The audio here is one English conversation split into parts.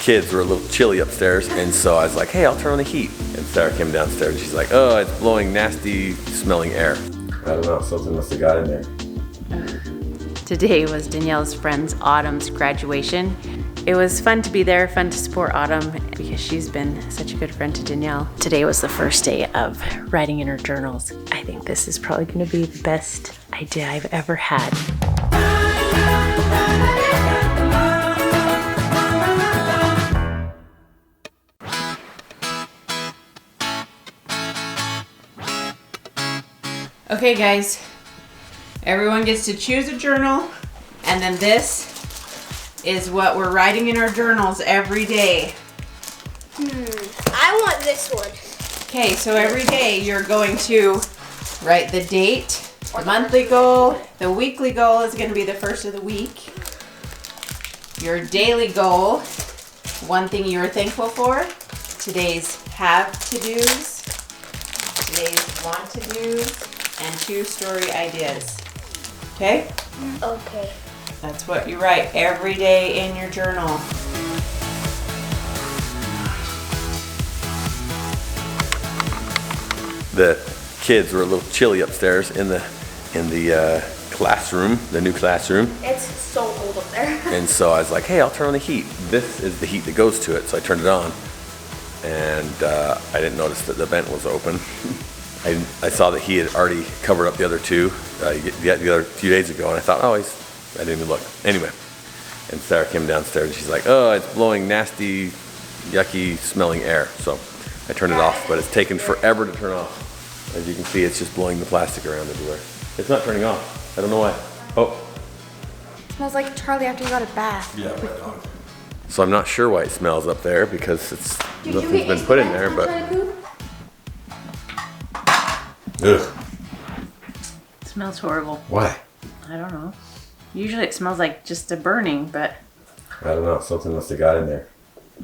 kids were a little chilly upstairs, and so I was like, hey, I'll turn on the heat. And Sarah came downstairs and she's like, oh, it's blowing nasty smelling air. I don't know, something must have got in there. Today was Danielle's friend's Autumn's graduation. It was fun to be there, fun to support Autumn because she's been such a good friend to Danielle. Today was the first day of writing in her journals. I think this is probably gonna be the best idea I've ever had. Okay guys, everyone gets to choose a journal, and then this is what we're writing in our journals every day. I want this one. Okay, so every day you're going to write the date, the monthly goal, the weekly goal is going to be the first of the week. Your daily goal, one thing you're thankful for, today's have to-dos, today's want to-dos, and 2 story ideas. Okay? Okay. That's what you write every day in your journal. The kids were a little chilly upstairs in the classroom, the new classroom. It's so cold up there. And so I was like, hey, I'll turn on the heat. This is the heat that goes to it. So I turned it on, and I didn't notice that the vent was open. I saw that he had already covered up the other 2 the other few days ago, and I thought, oh, I didn't even look. Anyway, and Sarah came downstairs and she's like, oh, it's blowing nasty, yucky smelling air. So I turned it off, but it's taken forever to turn off. As you can see, it's just blowing the plastic around everywhere. It's not turning off. I don't know why. Oh. It smells like Charlie after he got a bath. Yeah, right on. So I'm not sure why it smells up there because nothing's been put in there, but. Ugh. It smells horrible. Why? I don't know. Usually it smells like just a burning, but I don't know. Something must have got in there.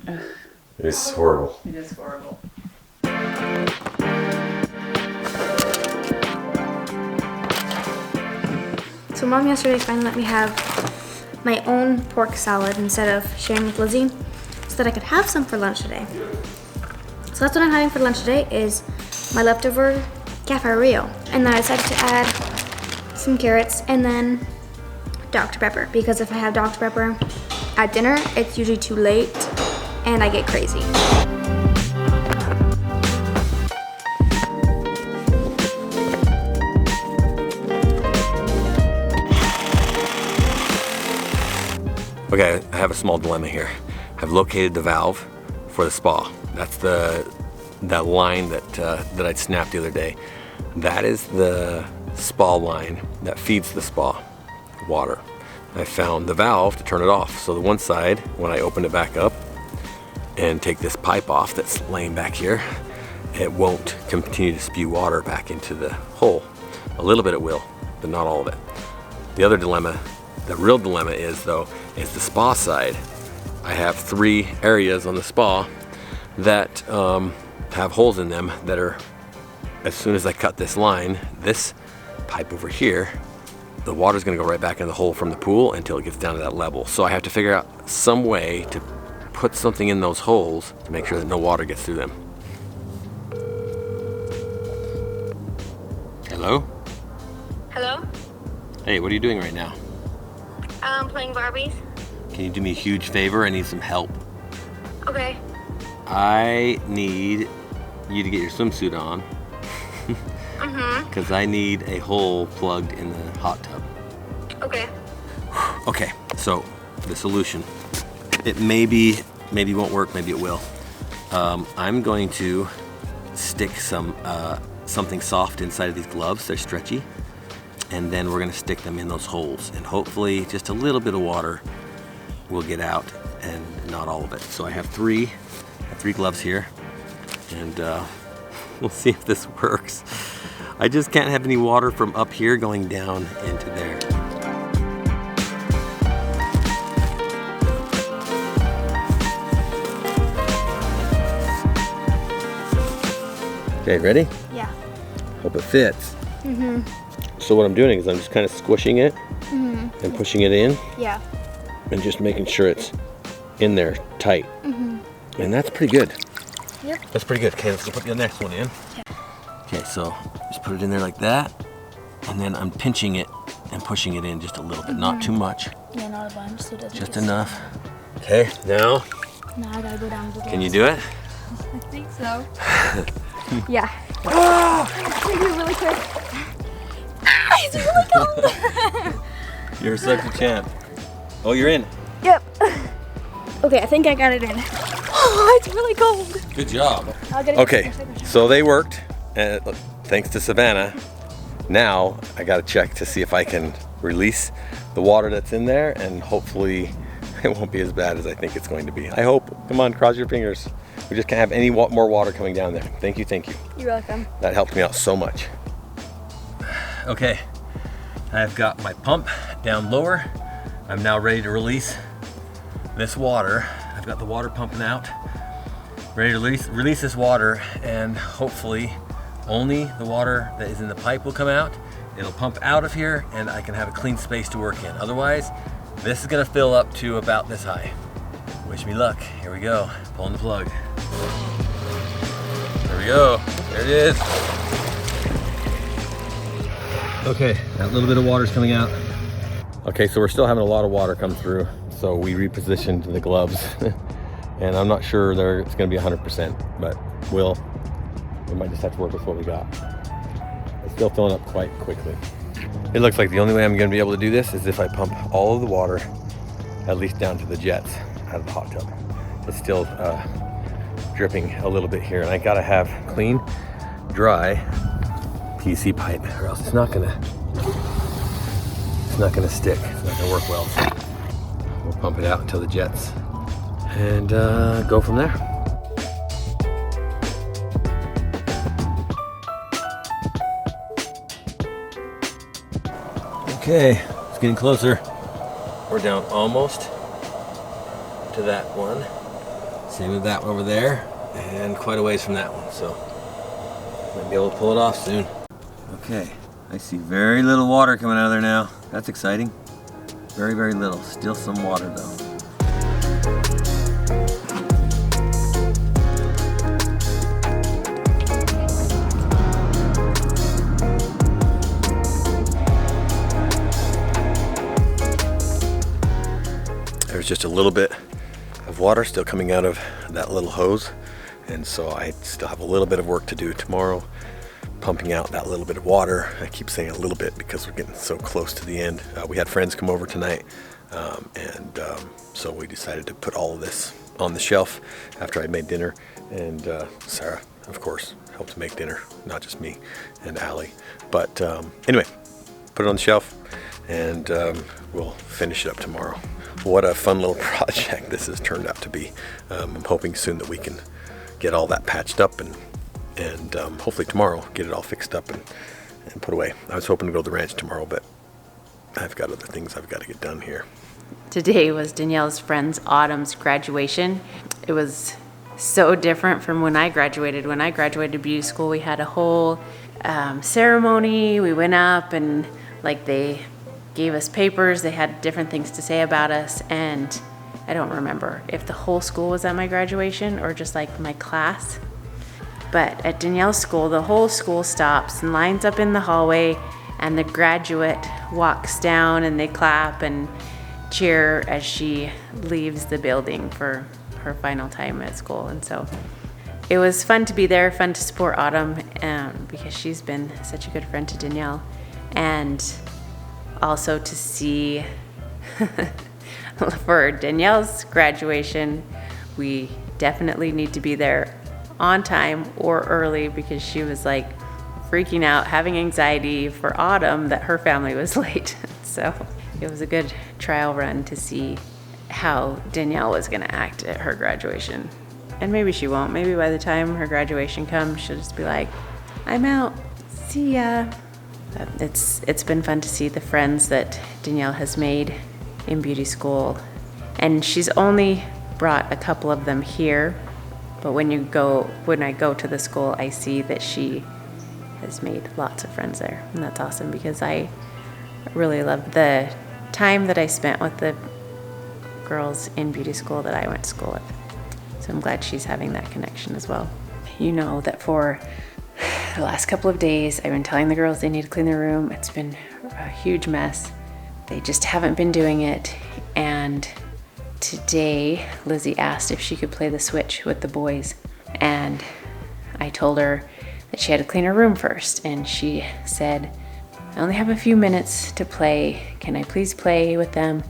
Ugh. It's horrible. It is horrible. So Mom yesterday finally let me have my own pork salad instead of sharing with Lizzie, so that I could have some for lunch today. So that's what I'm having for lunch today is my leftover Cafe Rio. And then I decided to add some carrots and then Dr. Pepper, because if I have Dr. Pepper at dinner, it's usually too late and I get crazy. Okay, I have a small dilemma here. I've located the valve for the spa. That's that line that I'd snapped the other day. That is the spa line that feeds the spa water. I found the valve to turn it off. So the one side, when I open it back up and take this pipe off that's laying back here, it won't continue to spew water back into the hole. A little bit it will, but not all of it. The other dilemma, the real dilemma is though, is the spa side. I have 3 areas on the spa that have holes in them that are, as soon as I cut this line, this pipe over here, the water's gonna go right back in the hole from the pool until it gets down to that level. So I have to figure out some way to put something in those holes to make sure that no water gets through them. Hello? Hello? Hey, what are you doing right now? I'm playing Barbies. Can you do me a huge favor? I need some help. Okay. I need you to get your swimsuit on. Because I need a hole plugged in the hot tub. Okay. Okay, so the solution. It maybe won't work, maybe it will. I'm going to stick something soft inside of these gloves. They're stretchy. And then we're gonna stick them in those holes. And hopefully just a little bit of water will get out and not all of it. So I have three gloves here. And we'll see if this works. I just can't have any water from up here going down into there. Okay, ready? Yeah. Hope it fits. So what I'm doing is I'm just kind of squishing it and pushing it in Yeah. and just making sure it's in there tight. And that's pretty good. Yep. That's pretty good. Okay, let's go put the next one in. Okay, so just put it in there like that. And then I'm pinching it and pushing it in just a little bit, not too much. Yeah, not a bunch, so it doesn't Just enough. Okay, now. Now I gotta go down to the Can you do it? I think so. Yeah. Oh! You're really quick. It's really cold. You're such a champ. Oh, you're in. Yep. Okay, I think I got it in. Oh, it's really cold. Good job. I'll get it. Okay, so they worked, and thanks to Savannah. Now I gotta check to see if I can release the water that's in there, and hopefully it won't be as bad as I think it's going to be. I hope. Come on, cross your fingers. We just can't have any more water coming down there. Thank you, thank you. You're welcome. That helped me out so much. Okay, I've got my pump down lower. I'm now ready to release this water. I've got the water pumping out. Ready to release this water, and hopefully only the water that is in the pipe will come out. It'll pump out of here and I can have a clean space to work in. Otherwise, this is gonna fill up to about this high. Wish me luck. Here we go. Pulling the plug. There we go. There it is. Okay, that little bit of water is coming out. Okay, so we're still having a lot of water come through. So we repositioned the gloves and I'm not sure it's gonna be 100%, but we might just have to work with what we got. It's still filling up quite quickly. It looks like the only way I'm gonna be able to do this is if I pump all of the water, at least down to the jets out of the hot tub. It's still dripping a little bit here, and I gotta have clean, dry PVC pipe, or else it's not gonna stick. It's not gonna work well. We'll pump it out until the jets, and go from there. Okay, it's getting closer. We're down almost to that one. Same with that one over there, and quite a ways from that one, so might be able to pull it off soon. Okay, I see very little water coming out of there now. That's exciting. Very, very little. Still some water though. There's just a little bit of water still coming out of that little hose, and so I still have a little bit of work to do tomorrow, pumping out that little bit of water. I keep saying a little bit because we're getting so close to the end. We had friends come over tonight, and so we decided to put all of this on the shelf after I made dinner, and Sarah, of course, helped make dinner, not just me and Allie. But anyway, put it on the shelf, and we'll finish it up tomorrow. What a fun little project this has turned out to be. I'm hoping soon that we can get all that patched up and hopefully tomorrow get it all fixed up and put away. I was hoping to go to the ranch tomorrow, but I've got other things I've got to get done here. Today was Danielle's friend's Autumn's graduation. It was so different from when I graduated. When I graduated beauty school, we had a whole ceremony. We went up and they gave us papers. They had different things to say about us, and I don't remember if the whole school was at my graduation or just my class. But at Danielle's school, the whole school stops and lines up in the hallway, and the graduate walks down and they clap and cheer as she leaves the building for her final time at school. And so it was fun to be there, fun to support Autumn, because she's been such a good friend to Danielle, and also to see for Danielle's graduation, we definitely need to be there on time or early, because she was freaking out, having anxiety for Autumn that her family was late. So it was a good trial run to see how Danielle was gonna act at her graduation. And maybe she won't. Maybe by the time her graduation comes, she'll just be like, I'm out, see ya. It's been fun to see the friends that Danielle has made in beauty school, and she's only brought a couple of them here, but when I go to the school, I see that she has made lots of friends there, and that's awesome, because I really love the time that I spent with the girls in beauty school that I went to school with. So I'm glad she's having that connection as well. You know that for the last couple of days, I've been telling the girls they need to clean their room. It's been a huge mess. They just haven't been doing it. And today, Lizzie asked if she could play the Switch with the boys. And I told her that she had to clean her room first. And she said, I only have a few minutes to play. Can I please play with them?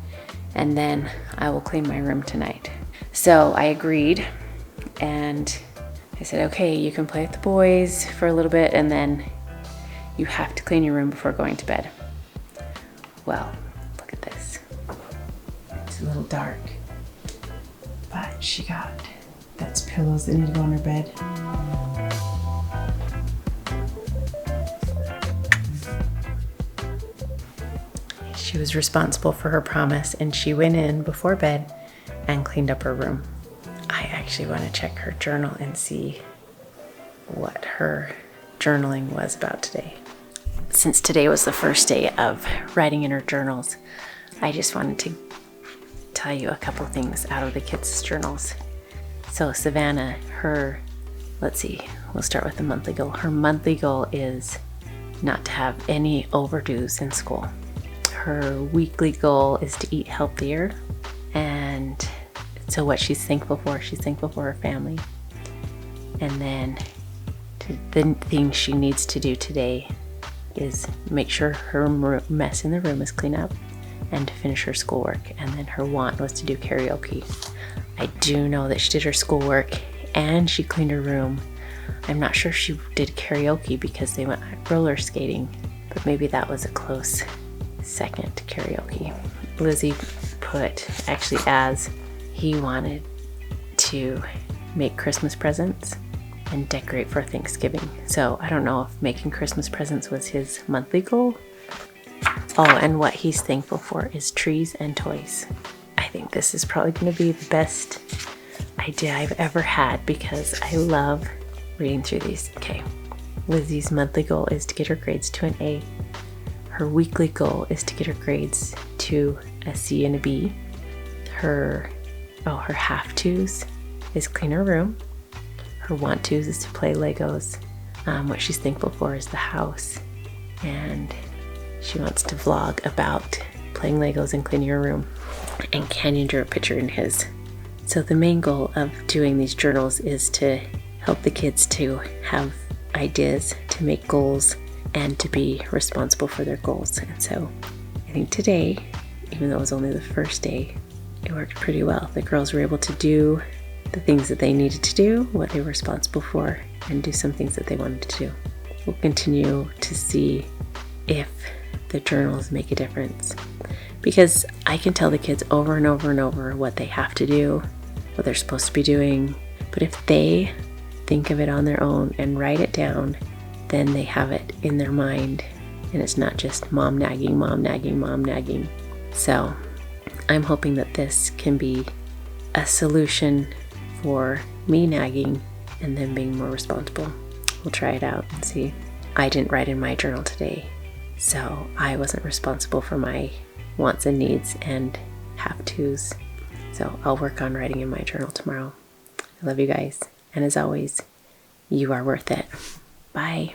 And then I will clean my room tonight. So I agreed. And I said, okay, you can play with the boys for a little bit, and then you have to clean your room before going to bed. Well, look at this. It's a little dark, but she got, that's pillows that need to go on her bed. She was responsible for her promise, and she went in before bed and cleaned up her room. I actually want to check her journal and see what her journaling was about today. Since today was the first day of writing in her journals, I just wanted to tell you a couple things out of the kids' journals. So Savannah, let's see, we'll start with the monthly goal. Her monthly goal is not to have any overdos in school. Her weekly goal is to eat healthier, and so what she's thankful for her family. And then the thing she needs to do today is make sure her mess in the room is clean up and to finish her schoolwork. And then her want was to do karaoke. I do know that she did her schoolwork and she cleaned her room. I'm not sure she did karaoke because they went roller skating, but maybe that was a close second to karaoke. Lizzie put, actually, as he wanted to make Christmas presents and decorate for Thanksgiving. So I don't know if making Christmas presents was his monthly goal. Oh, and what he's thankful for is trees and toys. I think this is probably going to be the best idea I've ever had because I love reading through these. Okay, Lizzie's monthly goal is to get her grades to an A. Her weekly goal is to get her grades to a C and a B. Her have-tos is clean her room. Her want-tos is to play Legos. What she's thankful for is the house. And she wants to vlog about playing Legos and cleaning her room. And Canyon drew a picture in his. So the main goal of doing these journals is to help the kids to have ideas, to make goals, and to be responsible for their goals. And so I think today, even though it was only the first day, it worked pretty well. The girls were able to do the things that they needed to do, what they were responsible for, and do some things that they wanted to do. We'll continue to see if the journals make a difference, because I can tell the kids over and over and over what they have to do, what they're supposed to be doing, but if they think of it on their own and write it down, then they have it in their mind, and it's not just mom nagging, mom nagging, mom nagging. So I'm hoping that this can be a solution for me nagging and them being more responsible. We'll try it out and see. I didn't write in my journal today, so I wasn't responsible for my wants and needs and have-tos. So I'll work on writing in my journal tomorrow. I love you guys, and as always, you are worth it. Bye.